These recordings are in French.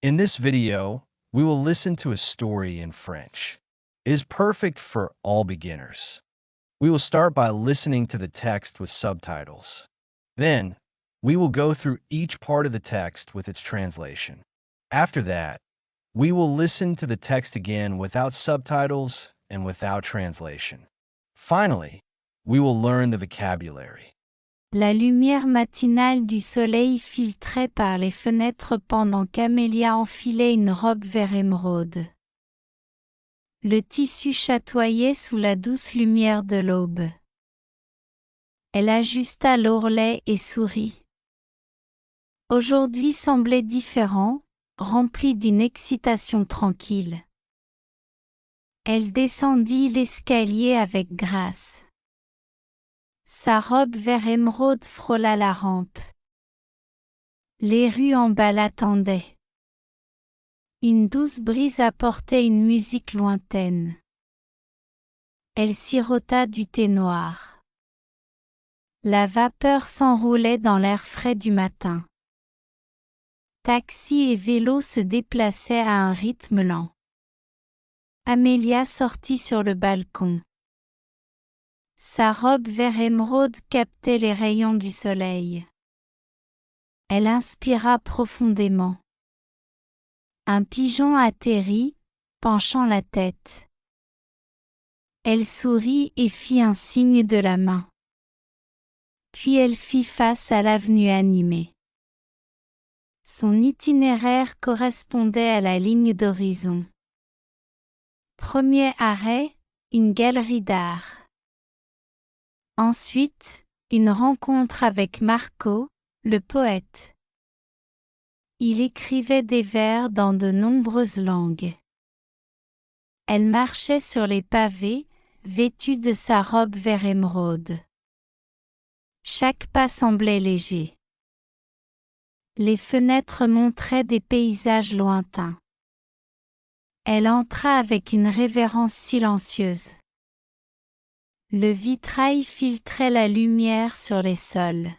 In this video, we will listen to a story in French. It is perfect for all beginners. We will start by listening to the text with subtitles. Then, we will go through each part of the text with its translation. After that, we will listen to the text again without subtitles and without translation. Finally, we will learn the vocabulary. La lumière matinale du soleil filtrait par les fenêtres pendant qu'Amélia enfilait une robe vert émeraude. Le tissu chatoyait sous la douce lumière de l'aube. Elle ajusta l'ourlet et sourit. Aujourd'hui semblait différent, rempli d'une excitation tranquille. Elle descendit l'escalier avec grâce. Sa robe vert émeraude frôla la rampe. Les rues en bas l'attendaient. Une douce brise apportait une musique lointaine. Elle sirota du thé noir. La vapeur s'enroulait dans l'air frais du matin. Taxis et vélos se déplaçaient à un rythme lent. Amélia sortit sur le balcon. Sa robe vert émeraude captait les rayons du soleil. Elle inspira profondément. Un pigeon atterrit, penchant la tête. Elle sourit et fit un signe de la main. Puis elle fit face à l'avenue animée. Son itinéraire correspondait à la ligne d'horizon. Premier arrêt, une galerie d'art. Ensuite, une rencontre avec Marco, le poète. Il écrivait des vers dans de nombreuses langues. Elle marchait sur les pavés, vêtue de sa robe vert émeraude. Chaque pas semblait léger. Les fenêtres montraient des paysages lointains. Elle entra avec une révérence silencieuse. Le vitrail filtrait la lumière sur les sols.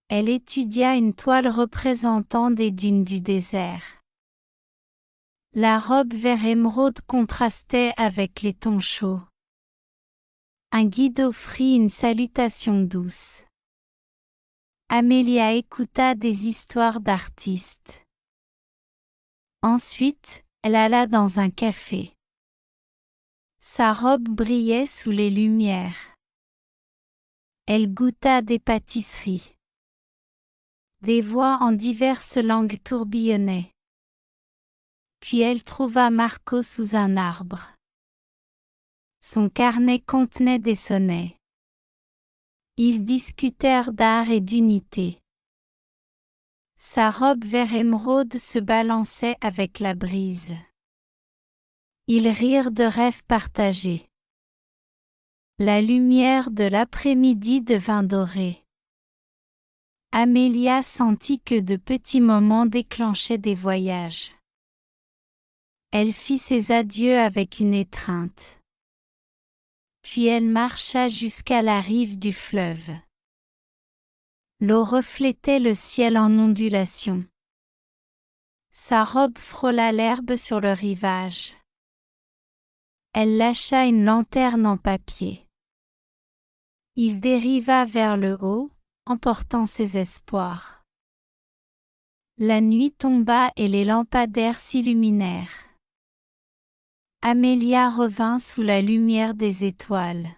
Elle étudia une toile représentant des dunes du désert. La robe vert émeraude contrastait avec les tons chauds. Un guide offrit une salutation douce. Amélia écouta des histoires d'artistes. Ensuite, elle alla dans un café. Sa robe brillait sous les lumières. Elle goûta des pâtisseries. Des voix en diverses langues tourbillonnaient. Puis elle trouva Marco sous un arbre. Son carnet contenait des sonnets. Ils discutèrent d'art et d'unité. Sa robe vert émeraude se balançait avec la brise. Ils rirent de rêves partagés. La lumière de l'après-midi devint dorée. Amélia sentit que de petits moments déclenchaient des voyages. Elle fit ses adieux avec une étreinte. Puis elle marcha jusqu'à la rive du fleuve. L'eau reflétait le ciel en ondulation. Sa robe frôla l'herbe sur le rivage. Elle lâcha une lanterne en papier. Il dériva vers le haut, emportant ses espoirs. La nuit tomba et les lampadaires s'illuminèrent. Amélia revint sous la lumière des étoiles.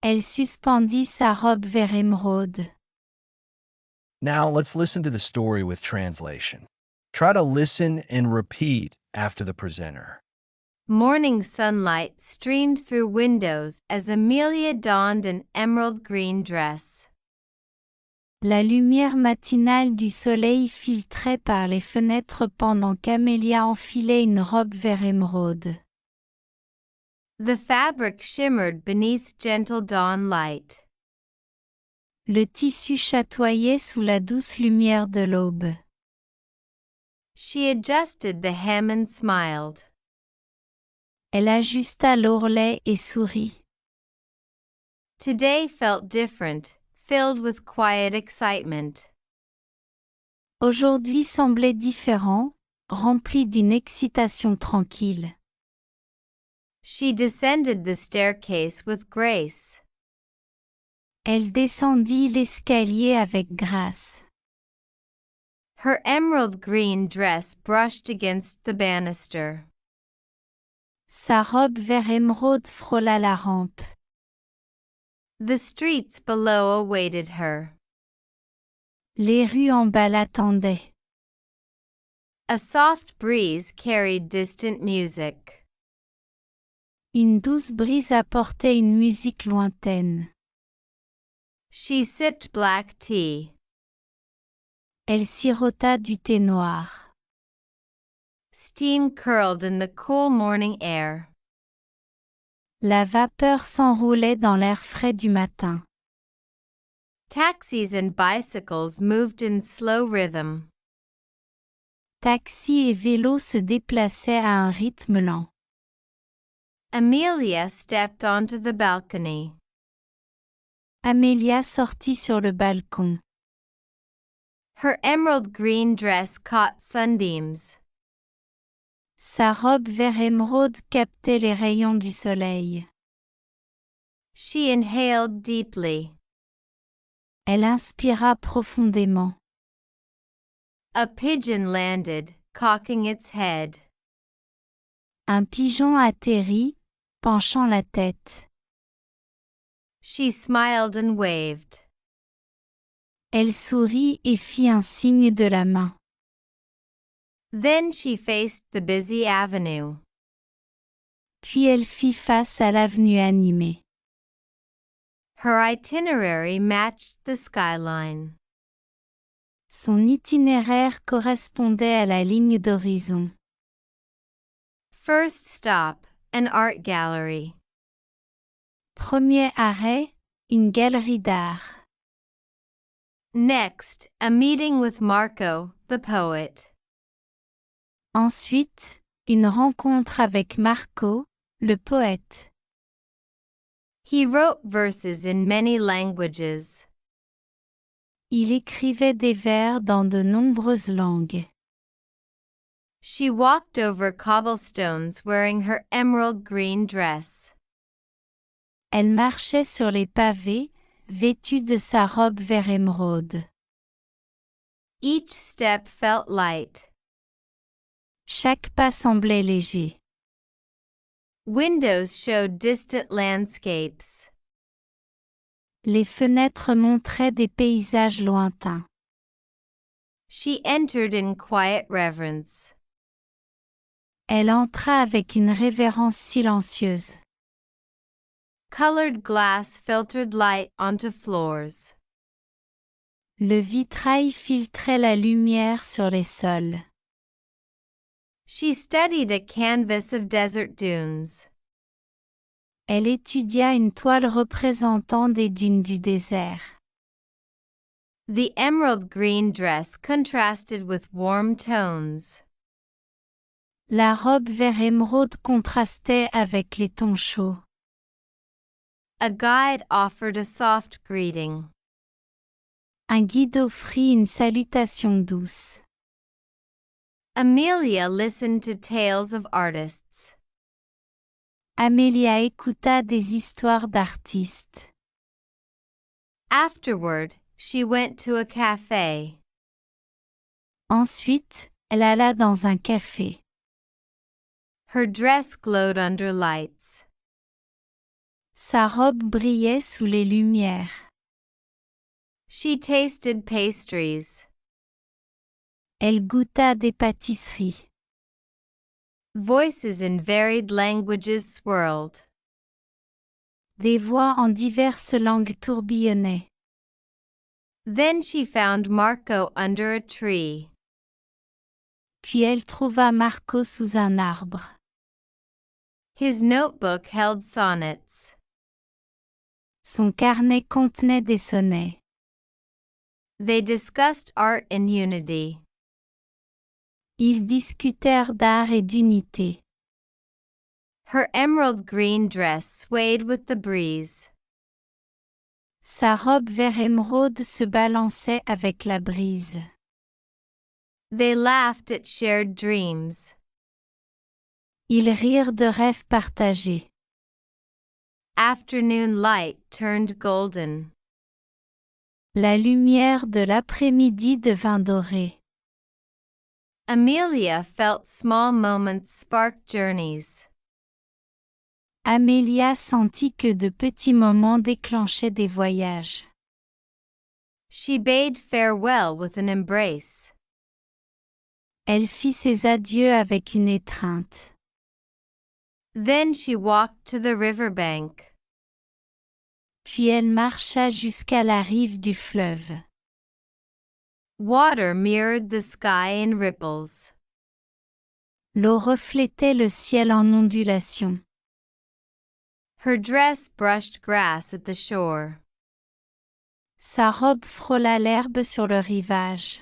Elle suspendit sa robe vert émeraude. Now let's listen to the story with translation. Try to listen and repeat after the presenter. Morning sunlight streamed through windows as Amelia donned an emerald green dress. La lumière matinale du soleil filtrait par les fenêtres pendant qu'Amélia enfilait une robe vert émeraude. The fabric shimmered beneath gentle dawn light. Le tissu chatoyait sous la douce lumière de l'aube. She adjusted the hem and smiled. Elle ajusta l'ourlet et sourit. Today felt different, filled with quiet excitement. aujourd'hui semblait différent, rempli d'une excitation tranquille. She descended the staircase with grace. Elle descendit l'escalier avec grâce. Her emerald green dress brushed against the banister. Sa robe vert émeraude frôla la rampe. The streets below awaited her. Les rues en bas l'attendaient. A soft breeze carried distant music. Une douce brise apportait une musique lointaine. She sipped black tea. Elle sirota du thé noir. Steam curled in the cool morning air. La vapeur s'enroulait dans l'air frais du matin. Taxis and bicycles moved in slow rhythm. Taxis et vélos se déplaçaient à un rythme lent. Amelia stepped onto the balcony. Amélia sortit sur le balcon. Her emerald green dress caught sunbeams. Sa robe vert émeraude captait les rayons du soleil. She inhaled deeply. Elle inspira profondément. A pigeon landed, cocking its head. Un pigeon atterrit, penchant la tête. She smiled and waved. Elle sourit et fit un signe de la main. Then she faced the busy avenue. Puis elle fit face à l'avenue animée. Her itinerary matched the skyline. Son itinéraire correspondait à la ligne d'horizon. First stop, an art gallery. Premier arrêt, une galerie d'art. Next, a meeting with Marco, the poet. Ensuite, une rencontre avec Marco, le poète. He wrote verses in many languages. Il écrivait des vers dans de nombreuses langues. She walked over cobblestones wearing her emerald green dress. Elle marchait sur les pavés, vêtue de sa robe vert émeraude. Each step felt light. Chaque pas semblait léger. Windows showed distant landscapes. Les fenêtres montraient des paysages lointains. She entered in quiet reverence. Elle entra avec une révérence silencieuse. Colored glass filtered light onto floors. Le vitrail filtrait la lumière sur les sols. She studied a canvas of desert dunes. Elle étudia une toile représentant des dunes du désert. The emerald green dress contrasted with warm tones. La robe vert émeraude contrastait avec les tons chauds. A guide offered a soft greeting. Un guide offrit une salutation douce. Amelia listened to tales of artists. Amélia écouta des histoires d'artistes. Afterward, she went to a cafe. Ensuite, elle alla dans un café. Her dress glowed under lights. Sa robe brillait sous les lumières. She tasted pastries. Elle goûta des pâtisseries. Voices in varied languages swirled. Des voix en diverses langues tourbillonnaient. Then she found Marco under a tree. Puis elle trouva Marco sous un arbre. His notebook held sonnets. Son carnet contenait des sonnets. They discussed art and unity. Ils discutèrent d'art et d'unité. Her emerald green dress swayed with the breeze. Sa robe vert émeraude se balançait avec la brise. They laughed at shared dreams. Ils rirent de rêves partagés. Afternoon light turned golden. La lumière de l'après-midi devint dorée. Amelia felt small moments spark journeys. Amélia sentit que de petits moments déclenchaient des voyages. She bade farewell with an embrace. Elle fit ses adieux avec une étreinte. Then she walked to the riverbank. Puis elle marcha jusqu'à la rive du fleuve. Water mirrored the sky in ripples. L'eau reflétait le ciel en ondulation. Her dress brushed grass at the shore. Sa robe frôla l'herbe sur le rivage.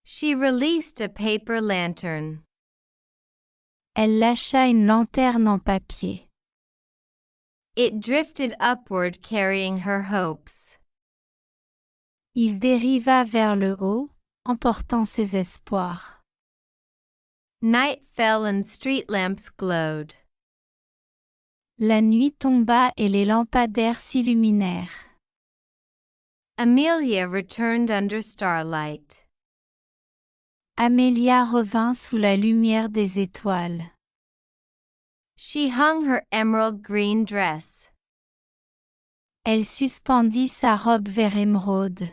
She released a paper lantern. Elle lâcha une lanterne en papier. It drifted upward carrying her hopes. Il dériva vers le haut, emportant ses espoirs. Night fell and street lamps glowed. La nuit tomba et les lampadaires s'illuminèrent. Amelia returned under starlight. Amélia revint sous la lumière des étoiles. She hung her emerald green dress. Elle suspendit sa robe vert émeraude.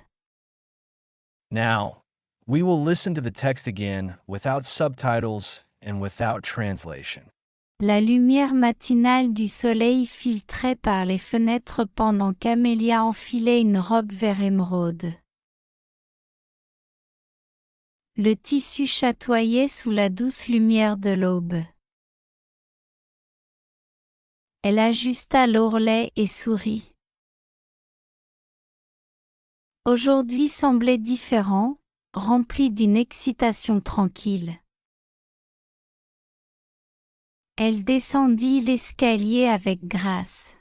Now, we will listen to the text again without subtitles and without translation. La lumière matinale du soleil filtrait par les fenêtres pendant qu'Amélia enfilait une robe vert émeraude. Le tissu chatoyait sous la douce lumière de l'aube. Elle ajusta l'ourlet et sourit. Aujourd'hui semblait différent, rempli d'une excitation tranquille. Elle descendit l'escalier avec grâce.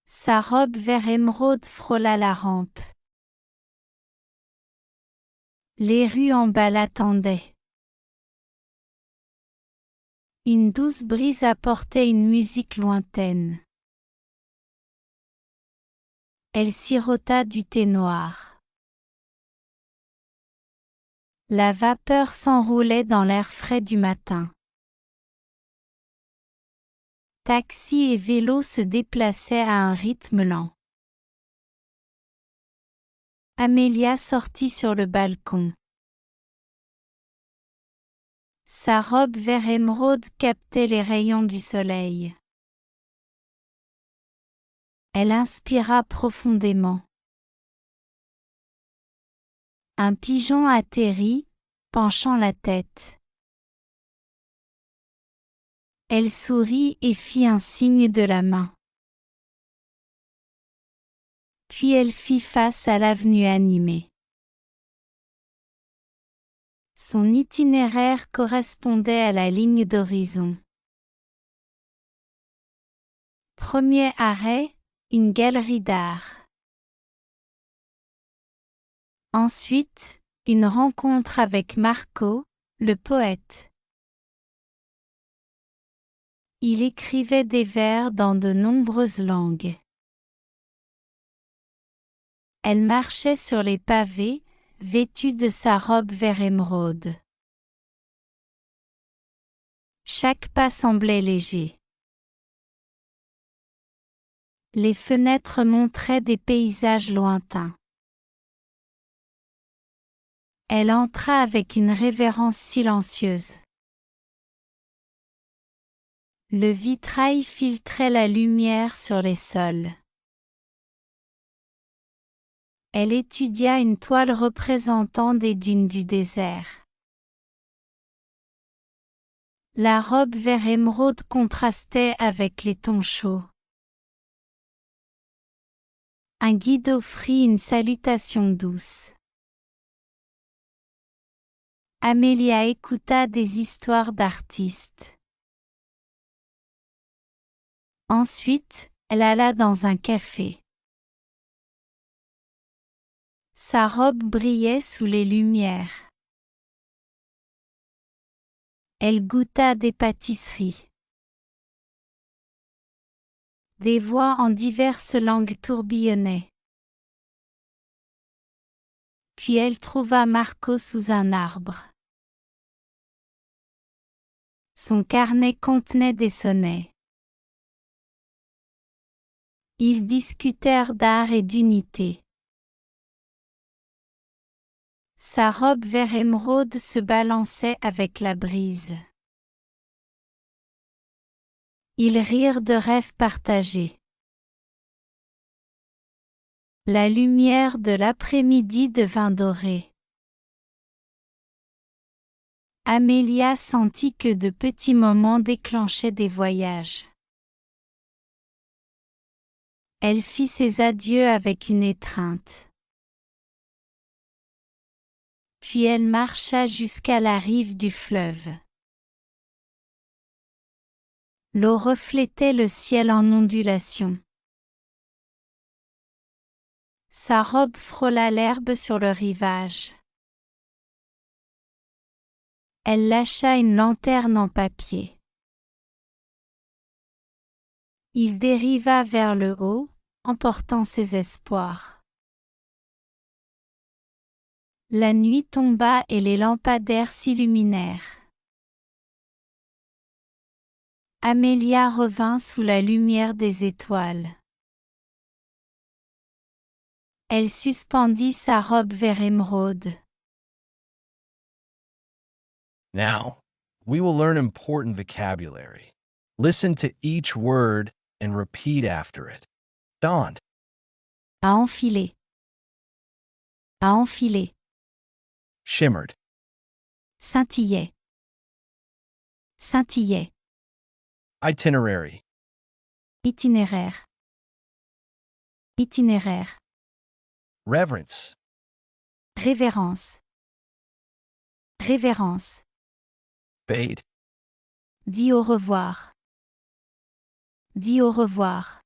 Sa robe vert émeraude frôla la rampe. Les rues en bas l'attendaient. Une douce brise apportait une musique lointaine. Elle sirota du thé noir. La vapeur s'enroulait dans l'air frais du matin. Taxis et vélos se déplaçaient à un rythme lent. Amélia sortit sur le balcon. Sa robe vert émeraude captait les rayons du soleil. Elle inspira profondément. Un pigeon atterrit, penchant la tête. Elle sourit et fit un signe de la main. Puis elle fit face à l'avenue animée. Son itinéraire correspondait à la ligne d'horizon. Premier arrêt, une galerie d'art. Ensuite, une rencontre avec Marco, le poète. Il écrivait des vers dans de nombreuses langues. Elle marchait sur les pavés, vêtue de sa robe vert émeraude. Chaque pas semblait léger. Les fenêtres montraient des paysages lointains. Elle entra avec une révérence silencieuse. Le vitrail filtrait la lumière sur les sols. Elle étudia une toile représentant des dunes du désert. La robe vert émeraude contrastait avec les tons chauds. Un guide offrit une salutation douce. Amélia écouta des histoires d'artistes. Ensuite, elle alla dans un café. Sa robe brillait sous les lumières. Elle goûta des pâtisseries. Des voix en diverses langues tourbillonnaient. Puis elle trouva Marco sous un arbre. Son carnet contenait des sonnets. Ils discutèrent d'art et d'unité. Sa robe vert émeraude se balançait avec la brise. Ils rirent de rêves partagés. La lumière de l'après-midi devint dorée. Amélia sentit que de petits moments déclenchaient des voyages. Elle fit ses adieux avec une étreinte. Puis elle marcha jusqu'à la rive du fleuve. L'eau reflétait le ciel en ondulation. Sa robe frôla l'herbe sur le rivage. Elle lâcha une lanterne en papier. Il dériva vers le haut, emportant ses espoirs. La nuit tomba et les lampadaires s'illuminèrent. Amélia revint sous la lumière des étoiles. Elle suspendit sa robe vert émeraude. Now, we will learn important vocabulary. Listen to each word and repeat after it. Donned, À enfiler. À enfiler. shimmered, Scintillait. Scintillait. itinerary, Itinéraire. Itinéraire. reverence, Révérence. Révérence. fade, Dis au revoir. Dis au revoir.